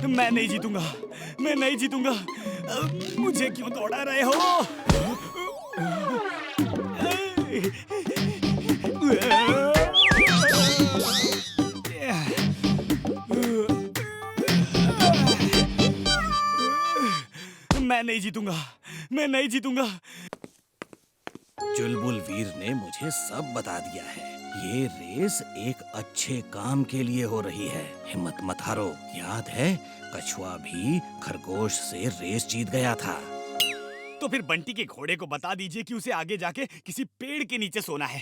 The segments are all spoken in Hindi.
मैं नहीं जीतूंगा, मैं नहीं जीतूंगा। मुझे क्यों दौड़ा रहे हो? मैं नहीं जीतूंगा, मैं नहीं जीतूंगा। चुलबुल वीर ने मुझे सब बता दिया है। ये रेस एक अच्छे काम के लिए हो रही है। हिम्मत मत हारो। याद है, कछुआ भी खरगोश से रेस जीत गया था। तो फिर बंटी के घोड़े को बता दीजिए कि उसे आगे जाके किसी पेड़ के नीचे सोना है।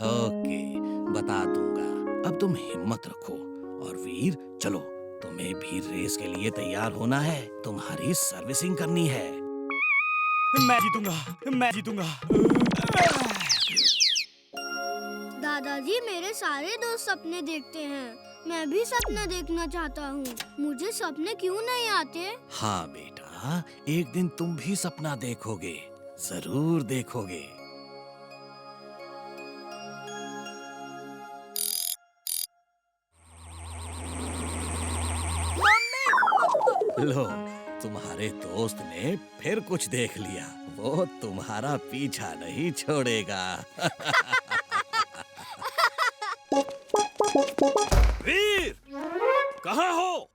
ओके, बता दूंगा। अब तुम हिम्मत रखो और वीर चलो, तुम्हें भी रेस के लिए तैयार होना है। तुम्हारी सर्विसिंग करनी है। मैं जीतूंगा, मैं जीतूंगा। दादाजी, मेरे सारे दोस्त सपने देखते हैं। मैं भी सपना देखना चाहता हूँ। मुझे सपने क्यों नहीं आते? हाँ बेटा, एक दिन तुम भी सपना देखोगे, जरूर देखोगे। लो, तुम्हारे दोस्त ने फिर कुछ देख लिया। वो तुम्हारा पीछा नहीं छोड़ेगा। वीर, कहाँ हो?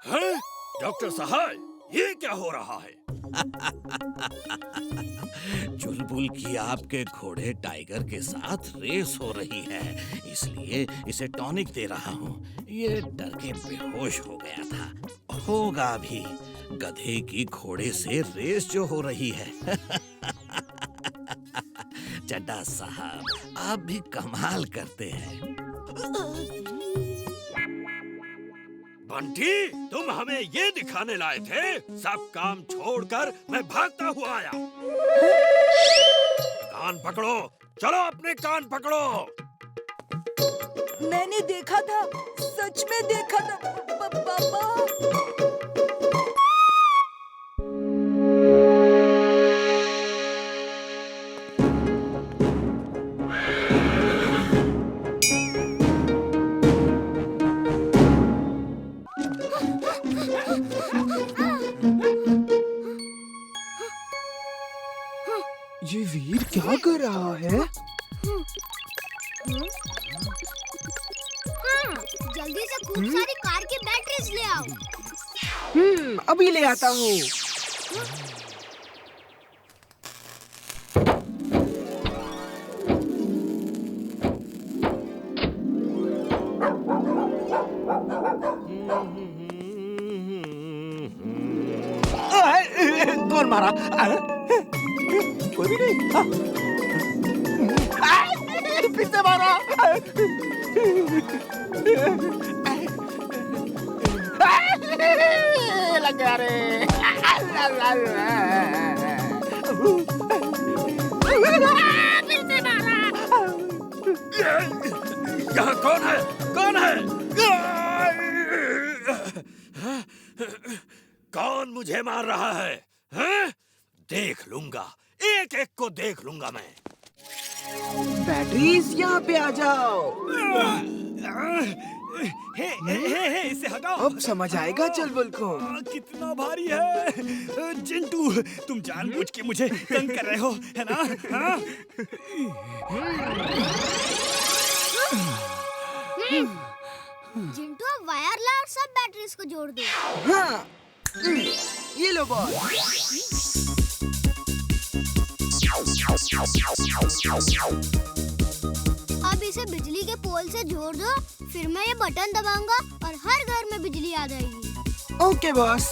हैं? डॉक्टर साहब, ये क्या हो रहा है? चुलबुल की आपके घोड़े टाइगर के साथ रेस हो रही है, इसलिए इसे टॉनिक दे रहा हूँ। ये डर के बेहोश हो गया था। होगा भी, गधे की घोड़े से रेस जो हो रही है। चड्ढा साहब, आप भी कमाल करते हैं। बंटी, तुम हमें ये दिखाने लाए थे? सब काम छोड़कर मैं भागता हुआ आया। कान पकड़ो, चलो अपने कान पकड़ो। मैंने देखा था, सच में देखा था पापा। ये वीर क्या कर रहा है? जल्दी से खूब सारी कार की बैटरीज ले आओ। अभी ले आता हूँ। कौन मारा? कोई भी नहीं। फिर से मारा। लग गया रे। फिर से मारा। यहाँ कौन है? कौन है? कौन मुझे मार रहा है? हैं? देख लूंगा, एक एक को देख लूंगा मैं। बैटरीज, यहाँ पे आ जाओ। हे, इसे हटाओ। अब समझ आएगा चुलबुल को। कितना भारी है। चिंटू, तुम जानबूझ के मुझे तंग कर रहे हो, है ना? हाँ? चिंटू, अब वायर ला और सब बैटरीज को जोड़ दो। हाँ, ये लो बॉल। अब इसे बिजली के पोल से जोड़ दो, फिर मैं ये बटन दबाऊंगा और हर घर में बिजली आ जाएगी। Okay boss.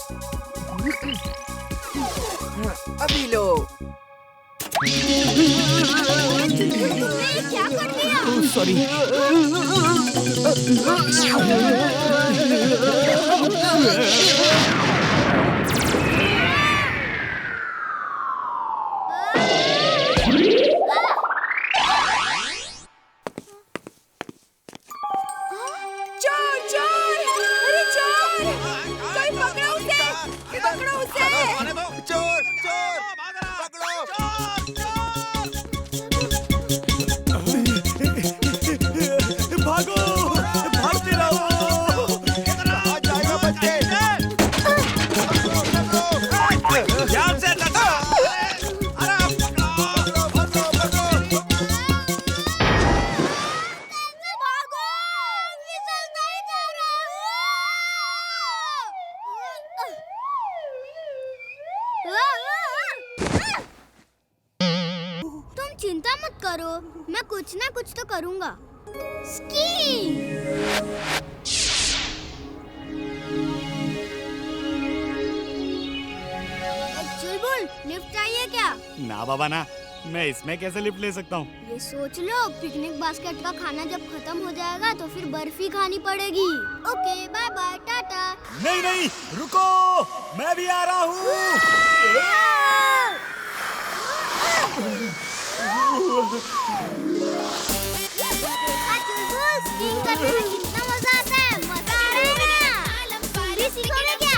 अभी लो। तुमने क्या कर दिया? सॉरी। चोर चोर, अरे चोर, कोई पकड़ो उसे, पकड़ो उसे। चोर चोर पकड़ो। चिंता मत करो, मैं कुछ ना कुछ तो करूँगा। स्की! चुलबुल, लिफ्ट चाहिए क्या? ना बाबा ना, मैं इसमें कैसे लिफ्ट ले सकता हूँ? ये सोच लो, पिकनिक बास्केट का खाना जब खत्म हो जाएगा तो फिर बर्फी खानी पड़ेगी। Okay, bye bye, tata. नहीं नहीं, रुको, मैं भी आ रहा हूँ। चुलबुल, स्कीइंग करने में कितना मजा आता है, मजा आ रहा है ना? तुम भी सीखोगे क्या?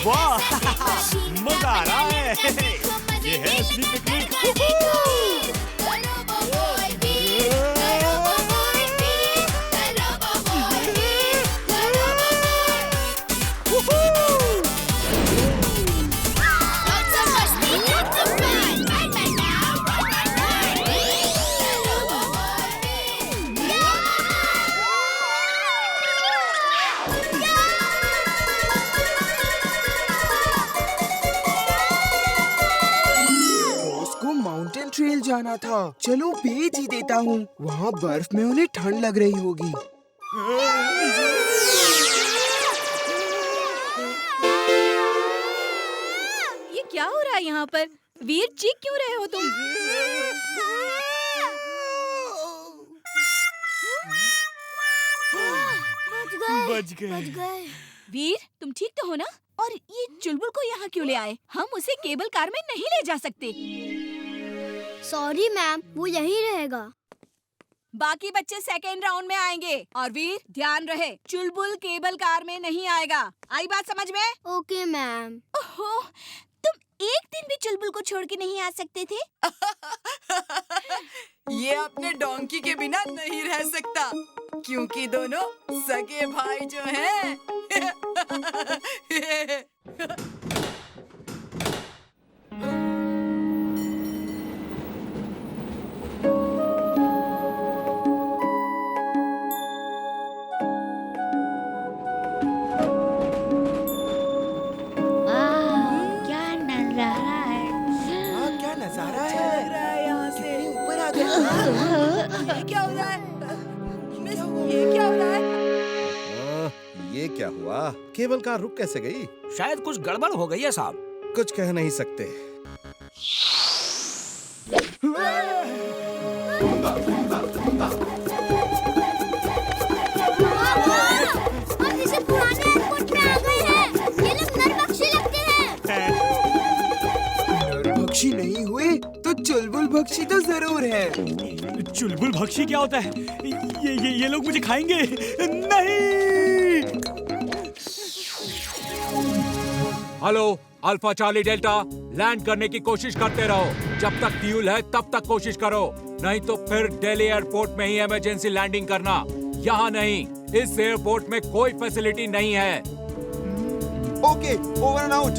वाह, मजा आ रहा है। ये है असली पिकनिक। उसको माउंटेन ट्रेल जाना था। चलो भेज ही देता हूँ। वहाँ बर्फ में उन्हें ठंड लग रही होगी। ये क्या हो रहा है यहाँ पर? वीर, चीख क्यों रहे हो तुम? बच गए। बच गए। वीर, तुम ठीक तो हो ना? और ये चुलबुल को यहाँ क्यों ले आए? हम उसे केबल कार में नहीं ले जा सकते। सॉरी मैम, वो यहीं रहेगा। बाकी बच्चे सेकेंड राउंड में आएंगे। और वीर, ध्यान रहे, चुलबुल केबल कार में नहीं आएगा। आई बात समझ में? Okay ma'am. ओहो, तुम एक दिन भी चुलबुल को छोड़ के नहीं आ सकते थे? ये अपने डोंकी के बिना नहीं रह सकता, क्योंकि दोनों सगे भाई जो हैं। क्या नजारा है। यहाँ से कितने ऊपर आ गए। ये क्या हो रहा है? मिस, ये क्या हो रहा है? ये क्या हुआ? केबल कार रुक कैसे गई? शायद कुछ गड़बड़ हो गई है साहब। कुछ कह नहीं सकते। हम इसे पुराने एयरपोर्ट में आ गए हैं। ये लोग नरभक्षी लगते हैं। भक्षी नहीं हुए तो चुलबुल भक्षी तो जरूर है। चुलबुल भक्षी क्या होता है? ये लोग मुझे खाएंगे। नहीं। Hello alpha charlie delta, land करने की कोशिश करते रहो। जब तक फ्यूल है तब तक कोशिश करो, नहीं तो फिर दिल्ली एयरपोर्ट में ही इमरजेंसी लैंडिंग करना। यहाँ नहीं, इस एयरपोर्ट में कोई फैसिलिटी नहीं है। Okay, over and out.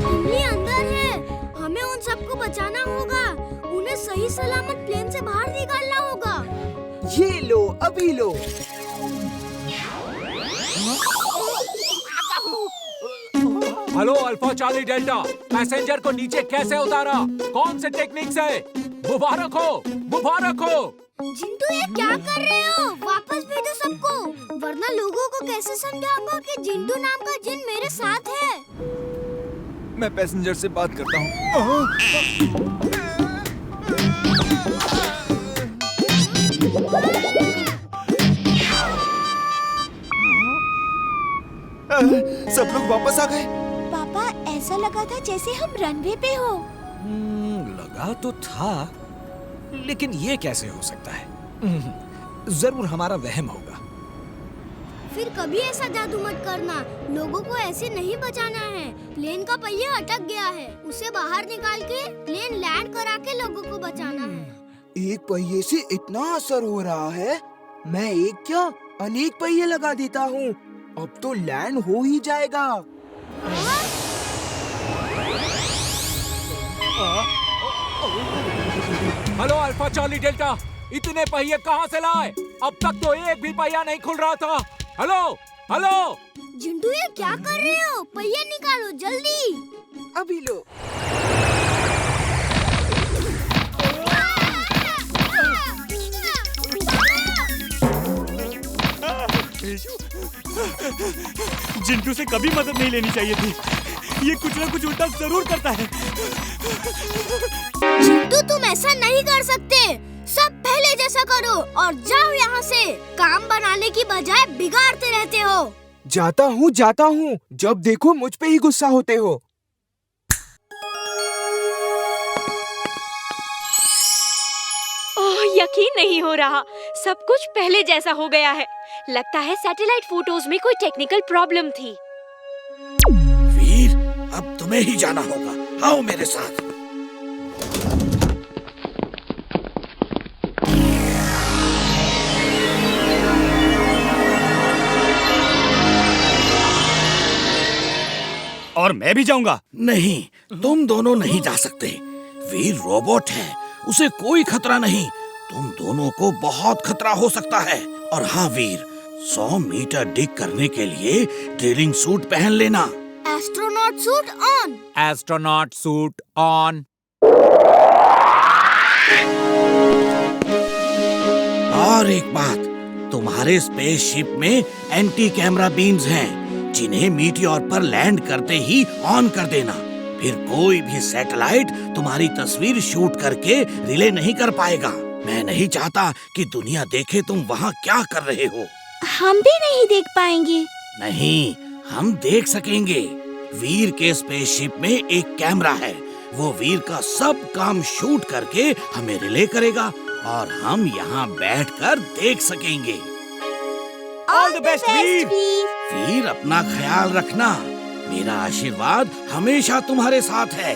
इमली अंदर है। हमें उन सबको बचाना होगा। उन्हें सही सलामत प्लेन से बाहर निकालना होगा। ये लो, अभी लो। Hello alpha charlie delta, passenger को नीचे कैसे उतारा? कौन से टेक्निक से? मुबारक हो, मुबारक हो। जिंटू, ये क्या कर रहे हो? वापस भेजो सबको, वरना लोगों को कैसे समझाऊंगा कि जिंटू नाम का जिन मेरे साथ है। मैं पैसेंजर से बात करता हूँ। सब लोग वापस आ गए। पापा, ऐसा लगा था जैसे हम रनवे पे हो। लगा तो था, लेकिन ये कैसे हो सकता है? जरूर हमारा वहम होगा। फिर कभी ऐसा जादू मत करना। लोगों को ऐसे नहीं बचाना है। प्लेन का पहिया अटक गया है, उसे बाहर निकाल के प्लेन लैंड करा के लोगों को बचाना है। एक पहिए से इतना असर हो रहा है, मैं एक क्या अनेक पहिए लगा देता हूँ। अब तो लैंड हो ही जाएगा। हेलो अल्फा चार्ली डेल्टा, इतने पहिए कहाँ से लाए? अब तक तो एक भी पहिया नहीं खुल रहा था। हेलो हेलो जिंटू, ये क्या कर रहे हो? पहिया निकालो जल्दी। अभी लो। जिंटू से कभी मदद नहीं लेनी चाहिए थी। ये कुछ ना कुछ उल्टा जरूर करता है। जिंटू, तुम ऐसा नहीं कर सकते। सब पहले जैसा करो और जाओ यहाँ से। काम बनाने की बजाय बिगाड़ते रहते हो। जाता हूँ। जब देखो मुझ पे ही गुस्सा होते हो। ओह, यकीन नहीं हो रहा, सब कुछ पहले जैसा हो गया है। लगता है सैटेलाइट फोटोज में कोई टेक्निकल प्रॉब्लम थी। वीर, अब तुम्हें ही जाना होगा। आओ मेरे साथ। और मैं भी जाऊंगा। नहीं, तुम दोनों नहीं जा सकते। वीर रोबोट है, उसे कोई खतरा नहीं। तुम दोनों को बहुत खतरा हो सकता है। और हाँ वीर, 100 मीटर डिग करने के लिए ड्रिलिंग सूट पहन लेना। Astronaut suit on. Astronaut suit on. और एक बात, तुम्हारे स्पेसशिप में एंटी कैमरा बीम्स हैं, जिन्हें मीटियोर पर लैंड करते ही ऑन कर देना। फिर कोई भी सैटेलाइट तुम्हारी तस्वीर शूट करके रिले नहीं कर पाएगा। मैं नहीं चाहता कि दुनिया देखे तुम वहाँ क्या कर रहे हो। हम भी नहीं देख पाएंगे। नहीं, हम देख सकेंगे। वीर के स्पेसशिप में एक कैमरा है, वो वीर का सब काम शूट करके हमें रिले करेगा और हम यहाँ बैठकर देख सकेंगे। ऑल द बेस्ट वीर। वीर, अपना ख्याल रखना। मेरा आशीर्वाद हमेशा तुम्हारे साथ है।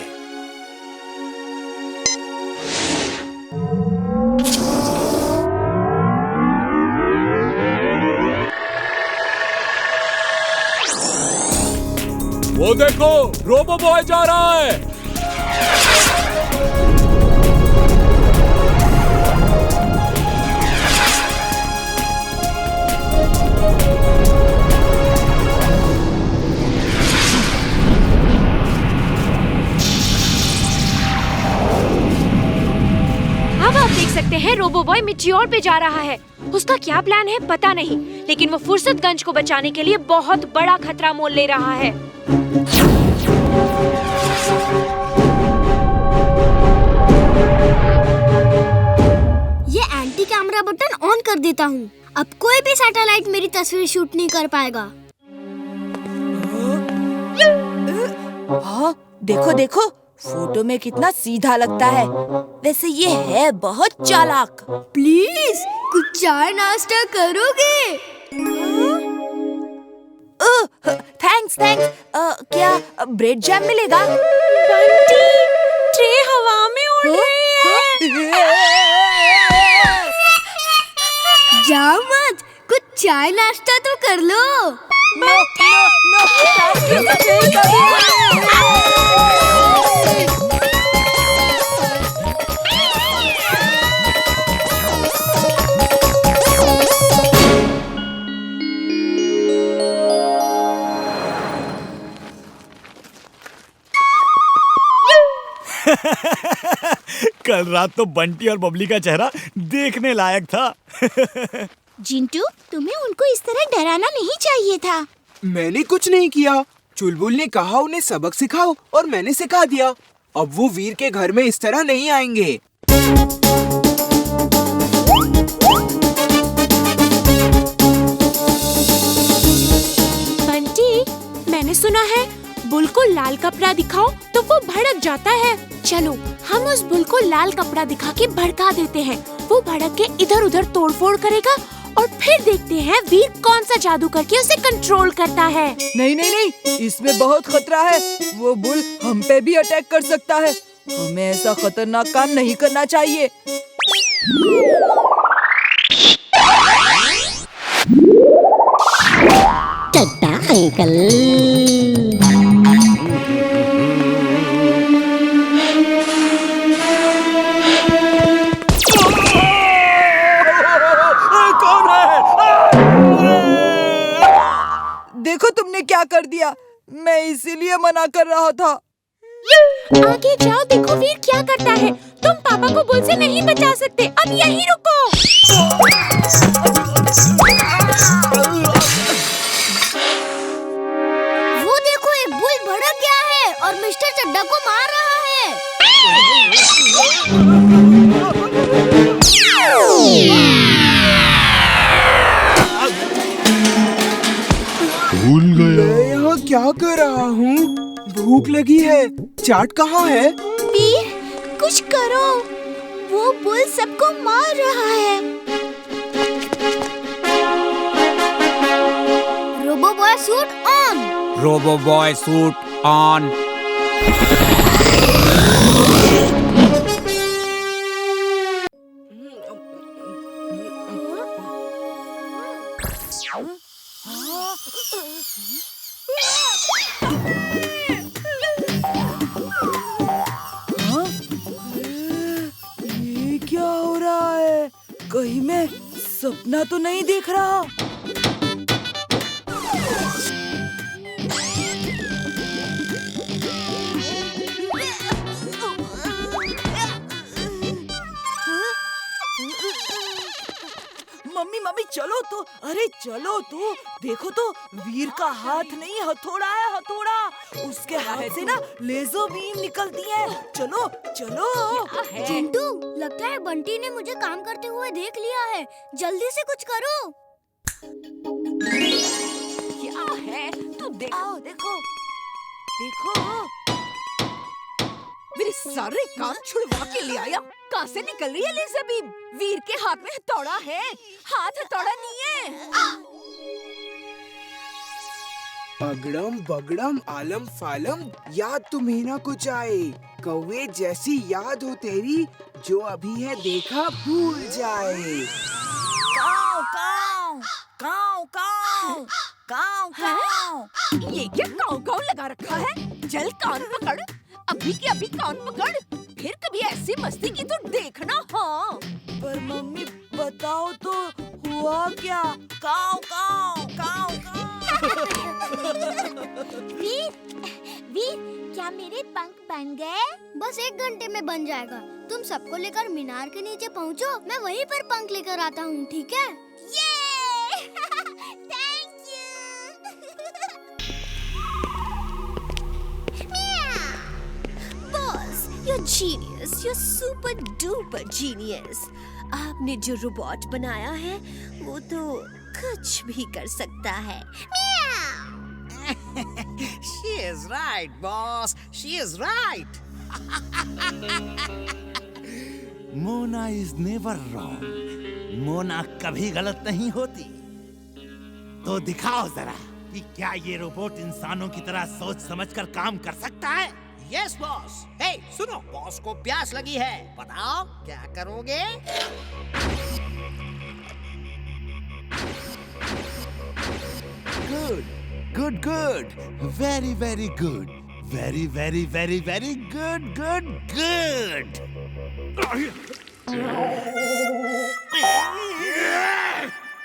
वो देखो, रोबो बॉय जा रहा है। अब आप देख सकते हैं रोबो बॉय मीटियोर पे जा रहा है। उसका क्या प्लान है पता नहीं, लेकिन वो फुर्सतगंज को बचाने के लिए बहुत बड़ा खतरा मोल ले रहा है। ये एंटी कैमरा बटन ऑन कर देता हूँ। अब कोई भी सैटेलाइट मेरी तस्वीर शूट नहीं कर पाएगा। हाँ, देखो देखो, फोटो में कितना सीधा लगता है। वैसे ये है बहुत चालाक। प्लीज कुछ चाय नाश्ता करोगे? थैंक्स। क्या ब्रेड जैम मिलेगा? बंटी, ट्रे हवा में उड़ रही है। जाओ मत, कुछ चाय नाश्ता तो कर लो। कल रात तो बंटी और बबली का चेहरा देखने लायक था। जिंटू, तुम्हें उनको इस तरह डराना नहीं चाहिए था। मैंने कुछ नहीं किया। चुलबुल ने कहा उन्हें सबक सिखाओ और मैंने सिखा दिया। अब वो वीर के घर में इस तरह नहीं आएंगे। बंटी, मैंने सुना है बुल को लाल कपड़ा दिखाओ तो वो भड़क जाता है। चलो हम उस बुल को लाल कपड़ा दिखा के भड़का देते हैं। वो भड़क के इधर उधर तोड़फोड़ करेगा और फिर देखते हैं वीर कौन सा जादू करके उसे कंट्रोल करता है। नहीं नहीं नहीं, इसमें बहुत खतरा है। वो बुल हम पे भी अटैक कर सकता है। हमें ऐसा खतरनाक काम नहीं करना चाहिए। चड्डा अंकल। देखो तुमने क्या कर दिया। मैं इसीलिए मना कर रहा था। आगे जाओ, देखो वीर क्या करता है। तुम पापा को बुल से नहीं बचा सकते, अब यहीं रुको। वो देखो, एक बुल भड़क गया है और मिस्टर चड्डा को मार रहा है। भूल गया। मैं यहाँ क्या कर रहा हूँ? भूख लगी है। चाट कहाँ है? वीर कुछ करो, वो बुल सबको मार रहा है। Robo boy suit on. Robo boy suit on. ये क्या हो रहा है? कहीं मैं सपना तो नहीं देख रहा? मम्मी मम्मी चलो तो, अरे चलो तो। देखो तो, वीर का हाथ नहीं हथौड़ा है, हथौड़ा। उसके हाथ से ना लेजर बीम निकलती है। चलो चलो। चिंटू, लगता है बंटी ने मुझे काम करते हुए देख लिया है। जल्दी से कुछ करो। क्या है? तू देखो देखो देखो, मेरे सारे काम छुड़वा के ले आया। कहाँ से निकल रही है लेजर बीम? वीर के हाथ में हथौड़ा है, हाथ हथौड़ा नहीं है। पगड़म बगड़म आलम फालम, याद तुम्हें ना कुछ आए। कौवे जैसी याद हो तेरी, जो अभी है देखा भूल जाए। काऊ काऊ काऊ काऊ काऊ काऊ। ये क्या काऊ काऊ लगा रखा है? चल कान पकड़, अभी के अभी कान पकड़। फिर कभी ऐसी मस्ती की तो देखना। हाँ पर मम्मी बताओ तो, हुआ क्या? काऊ काऊ काऊ काऊ। वीर, क्या मेरे पंख बन गए? बस 1 घंटे में बन जाएगा। तुम सबको लेकर मीनार के नीचे पहुँचो, मैं वहीं पर पंख लेकर आता हूँ, ठीक है? Thank you. Boss, you're genius, you're super duper genius। आपने जो रोबोट बनाया है वो तो कुछ भी कर सकता है। She is right, boss. She is right. Mona is never wrong. Mona कभी गलत नहीं होती। तो दिखाओ जरा कि क्या ये रोबोट इंसानों की तरह सोच समझकर काम कर सकता है। Yes boss. हे सुनो, बॉस को प्यास लगी है, बताओ क्या करोगे? Good, good, good. Very, very good. Very, very, very, very good, good, good.